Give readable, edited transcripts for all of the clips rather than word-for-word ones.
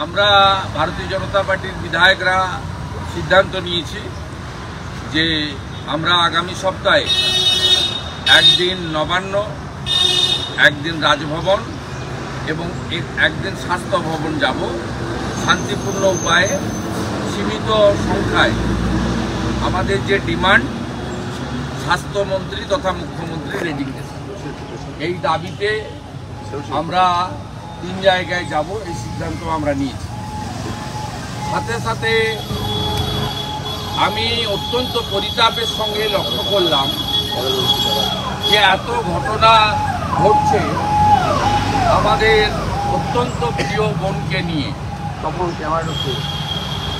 আমরা ভারতীয় জনতা পার্টির বিধায়করা সিদ্ধান্ত নিয়েছি যে আমরা আগামী সপ্তাহে একদিন নবান্ন, একদিন রাজভবন এবং একদিন স্বাস্থ্য ভবন যাব। শান্তিপূর্ণ উপায়ে সীমিত সংখ্যায় আমাদের যে ডিমান্ড, স্বাস্থ্যমন্ত্রী তথা মুখ্যমন্ত্রী রেজিগনেশন, এই দাবিতে আমরা 3 জায়গায় যাব, এই সিদ্ধান্ত আমরা নিয়েছি। সাথে সাথে আমি অত্যন্ত পরিতাপের সঙ্গে লক্ষ্য করলাম যে এত ঘটনা ঘটছে আমাদের অত্যন্ত প্রিয় বোনকে নিয়ে,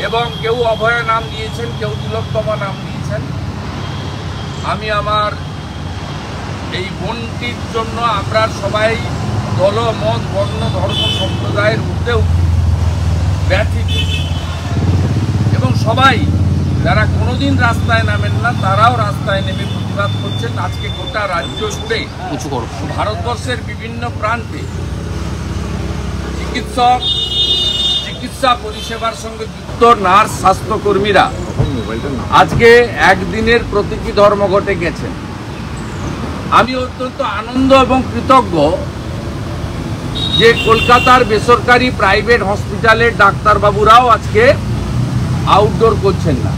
এবং কেউ অভয়া নাম দিয়েছেন, কেউ তিলোত্তমা নাম দিয়েছেন। আমি আমার এই বোনটির জন্য আমরা সবাই দল, মত, বর্ণ, ধর্ম, সম্প্রদায়ের ঊর্ধ্বেও ব্যথিত, এবং সবাই যারা কোনোদিন রাস্তায় নামেন না তারাও রাস্তায় নেমে প্রতিবাদ করছেন। আজকে গোটা রাজ্য জুড়ে ভারতবর্ষের বিভিন্ন প্রান্তে চিকিৎসা পরিষেবার সঙ্গে যুক্ত নার্স, স্বাস্থ্যকর্মীরা আজকে একদিনের প্রতীকী ধর্মঘটে গেছেন। আমি অত্যন্ত আনন্দ এবং কৃতজ্ঞ যে কলকাতার বেসরকারি প্রাইভেট হসপিটালের ডাক্তারবাবুরাও আজকে আউটডোর করছেন না।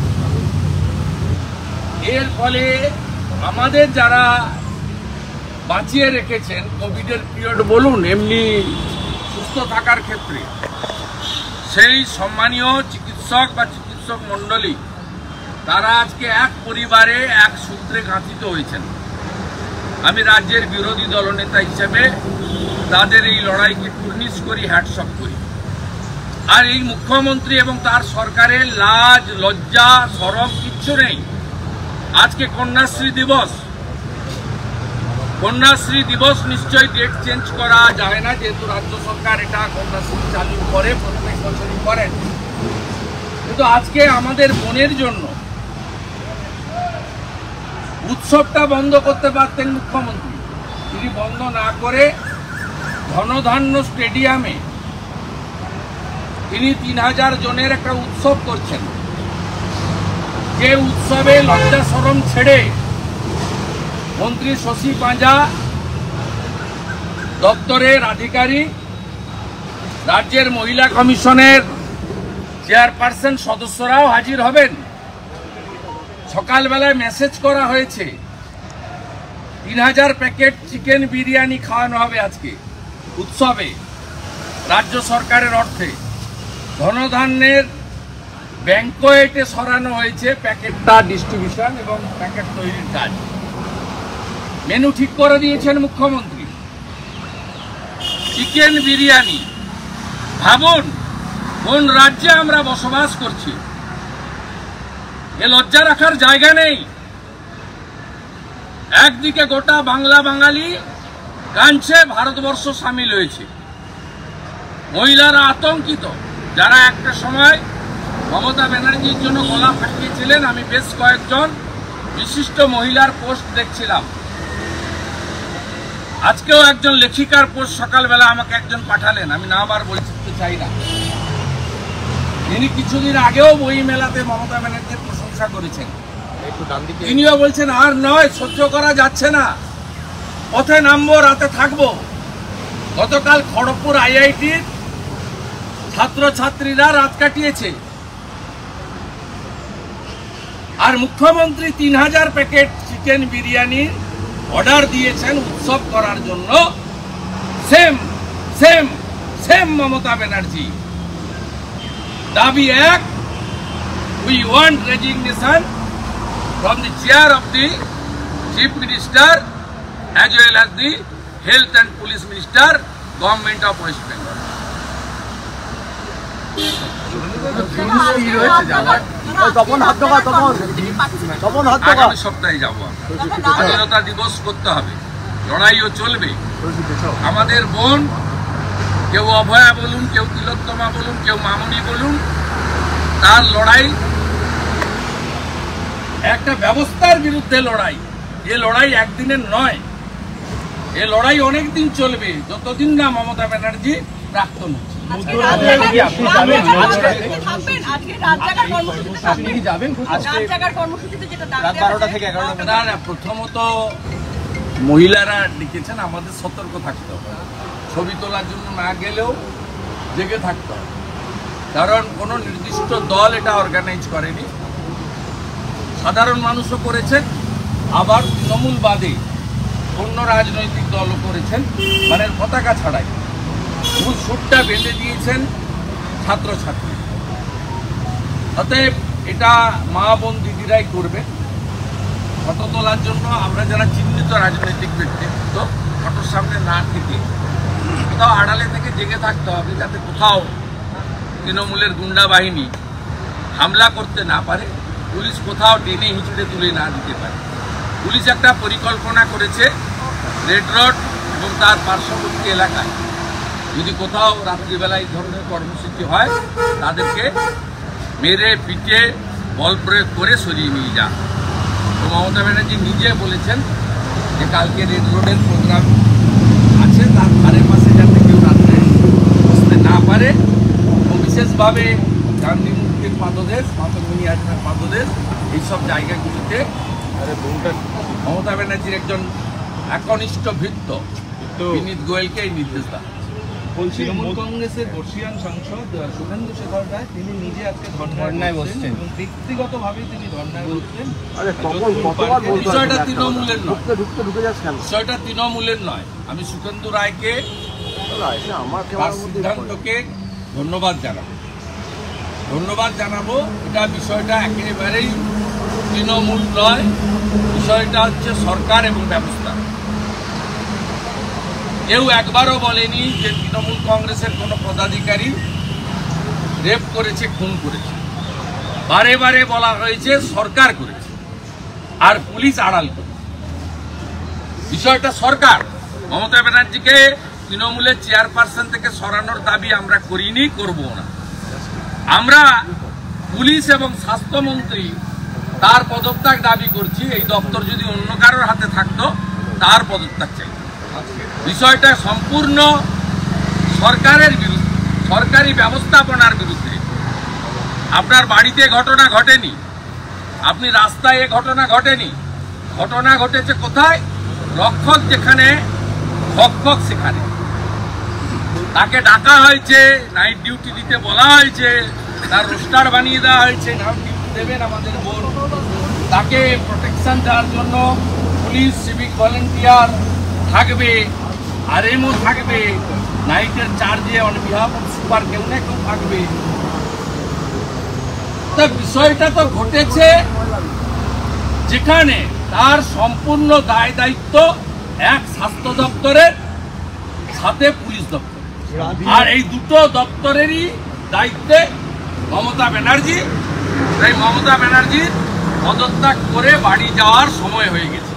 এর ফলে আমাদের যারা বাঁচিয়ে রেখেছেন কোভিডের পিরিয়ড বলুন, এমনি সুস্থ থাকার ক্ষেত্রে, সেই সম্মানীয় চিকিৎসক বা চিকিৎসক মণ্ডলী তারা আজকে এক পরিবারে এক সূত্রে গাঁথিত হয়েছেন। আমি রাজ্যের বিরোধী দলনেতা হিসেবে তাদের এই লড়াইকে কুর্নিশ করি, হ্যাটসঅপ করি। আর এই মুখ্যমন্ত্রী এবং তার সরকারের লাজ, লজ্জা, শরম কিচ্ছু নেই। আজকে কন্যাশ্রী দিবস, কন্যাশ্রী দিবস নিশ্চয়ই ডেট চেঞ্জ করা যায় না, যেহেতু রাজ্য সরকার এটা কন্যাশ্রী চালু করে, প্রত্যেক বছরই করেন। কিন্তু আজকে আমাদের বোনের জন্য উৎসবটা বন্ধ করতে পারতেন মুখ্যমন্ত্রী। তিনি বন্ধ না করে ধনধান্য স্টেডিয়ামে তিনি 3000 জনের একটা উৎসব করছেন, যে উৎসবে লজ্জা শরম ছেড়ে মন্ত্রী শশী পাঁজা, দপ্তরের আধিকারিক, রাজ্যের মহিলা কমিশনের চেয়ারপারসন সদস্যরাও হাজির হবেন। সকালবেলায় মেসেজ করা হয়েছে 3000 প্যাকেট চিকেন বিরিয়ানি খাওয়ানো হবে আজকে উৎসবে, রাজ্য সরকারের অর্থে। ধনধান্যের ব্যাংকয়েটে সরানো হয়েছে প্যাকেটটা ডিস্ট্রিবিউশন এবং প্যাকেট তৈরির কাজ। মেনু ঠিক করে দিয়েছেন মুখ্যমন্ত্রী। চিকেন বিরিয়ানি, ভাবুন কোন রাজ্যে আমরা বসবাস করছি। এ লজ্জা রাখার জায়গা নেই। একদিকে গোটা বাংলা বাঙালি কাঁদছে, ভারতবর্ষ সামিল হয়েছে। মহিলারা আতঙ্কিত, যারা একটা সময় মমতা ব্যানার্জির জন্য গলা ফাটিয়েছিলেন। আমি বেশ কয়েকজন বিশিষ্ট মহিলার পোস্ট দেখছিলাম। আজকেও একজন লেখিকার পোস্ট সকালবেলা আমাকে একজন পাঠালেন, আমি নামবার বলতে চাই না। তিনি কিছুদিন আগেও বই মেলাতে মমতা ব্যানার্জির প্রশংসা করেছেন। তিনিও বলছেন আর নয়, সহ্য করা যাচ্ছে না, পথে নামবো, রাতে থাকবো। গতকাল খড়গপুর IITর ছাত্রছাত্রীরা রাত কাটিয়েছে। আর মুখ্যমন্ত্রী 3000 প্যাকেট চিকেন বিরিয়ানির অর্ডার দিয়েছেন উৎসব করার জন্য। Same same same Mamata Banerjee. দাবি এক, we want resignation from the chair of the Chief Minister as well as the Health and Police Minister, Government of West Bengal. আগামী সপ্তাহে যাবো। স্বাধীনতা দিবস করতে হবে, লড়াইও চলবে। আমাদের বোন, কেউ অভয়া বলুন, কেউ তিলোত্তমা বলুন, কেউ মামনি বলুন, তার লড়াই একটা ব্যবস্থার বিরুদ্ধে লড়াই। এ লড়াই একদিনের নয়, এ লড়াই অনেক দিন চলবে, যতদিন না মমতা ব্যানার্জি প্রাক্তন হচ্ছে। প্রথমত মহিলারা লিখেছেন আমাদের সতর্ক থাকতে হবে, ছবি তোলার জন্য না গেলেও জেগে থাকতে হবে, কারণ কোনো নির্দিষ্ট দল এটা অর্গানাইজ করেনি, সাধারণ মানুষও করেছেন, আবার তৃণমূল বাদে অন্য রাজনৈতিক দলও করেছেন, মানে পতাকা ছাড়াই মূল সুরটা বেঁধে দিয়েছেন ছাত্রছাত্রী। অতএব এটা মা বোন দিদিরাই করবে। ফটো তোলার জন্য আমরা যারা চিহ্নিত রাজনৈতিক ব্যক্তিত্ব ফটোর সামনে না থেকে কোথাও আড়ালে থেকে জেগে থাকতে হবে, যাতে কোথাও তৃণমূলের গুন্ডা বাহিনী হামলা করতে না পারে, পুলিশ কোথাও টেনে হিঁচড়ে তুলে না দিতে পারে। পুলিশ একটা পরিকল্পনা করেছে রেড রোড এবং তার পার্শ্ববর্তী এলাকায় যদি কোথাও রাত্রিবেলায় এই ধরনের কর্মসূচি হয় তাদেরকে মেরে পিটে বল প্রয়োগ করে সরিয়ে নিয়ে যান। তো মমতা ব্যানার্জি নিজে বলেছেন যে কালকে রেড রোডের প্রোগ্রাম আছে, তার ধারে পাশে যাতে কেউ রাত্রে বসতে না পারে, ও বিশেষভাবে গান্ধী মূর্তির পাদদেশ, মাতঙ্গিনী আজমের পাদদেশ, এইসব জায়গাগুলিতে মমতা ব্যানার্জির একজন একনিষ্ঠ ভৃত্য বিনীত গোয়েলকে এই নির্দেশ দেন। তৃণমূল কংগ্রেসের বর্ষিয়ান সাংসদ শুভেন্দু শেখর রায় তিনি নিজে আজকে ধর্নায় বসছেন এবং ব্যক্তিগতভাবে তিনি ধর্নায় বসছেন। বিষয়টা তৃণমূলের নয়, বিষয়টা তৃণমূলের নয়। আমি শুভেন্দু রায়কে তার সিদ্ধান্তকে ধন্যবাদ জানাবো। এটা বিষয়টা একেবারেই তৃণমূল নয়, বিষয়টা হচ্ছে সরকার এবং ব্যবস্থা। কেউ একবারও বলেনি যে তৃণমূল কংগ্রেসের কোনো পদাধিকারী রেপ করেছে, খুন করেছে। বারে বারে বলা হয়েছে সরকার করেছে আর পুলিশ আড়াল করেছে। বিষয়টা সরকার। মমতা ব্যানার্জিকে তৃণমূলের চেয়ারপারসন থেকে সরানোর দাবি আমরা করিনি, করবো না। আমরা পুলিশ এবং স্বাস্থ্যমন্ত্রী তার পদত্যাগ দাবি করছি। এই দপ্তর যদি অন্য কারোর হাতে থাকতো তার পদত্যাগ চাই। বিষয়টা সম্পূর্ণ সরকারের বিরুদ্ধে, সরকারি ব্যবস্থাপনার বিরুদ্ধে। আপনার বাড়িতে ঘটনা ঘটেনি, আপনি রাস্তায় ঘটনা ঘটেনি, ঘটনা ঘটেছে কোথায়? রক্ষক যেখানে, ভক্ষক সেখানে। তাকে ডাকা হয়েছে, নাইট ডিউটি দিতে বলা হয়েছে, তার রোস্টার বানিয়ে দেওয়া হয়েছে, নাম ডিউটি দেবেন আমাদের বোন। তাকে প্রোটেকশন দেওয়ার জন্য পুলিশ, সিভিক ভলেন্টিয়ার থাকবে, আরএমও থাকবে, নাইটের চার্জে অন বিহাফ অফ সুপার কেউ না কেউ থাকবে। তো বিষয়টা তো ঘটেছে যেখানে তার সম্পূর্ণ দায় দায়িত্ব এক স্বাস্থ্য দপ্তরের সাথে পুলিশ দপ্তর, আর এই দুটো দপ্তরেরই দায়িত্বে মমতা ব্যানার্জি। তাই মমতা ব্যানার্জির পদত্যাগ করে বাড়ি যাওয়ার সময় হয়ে গেছে।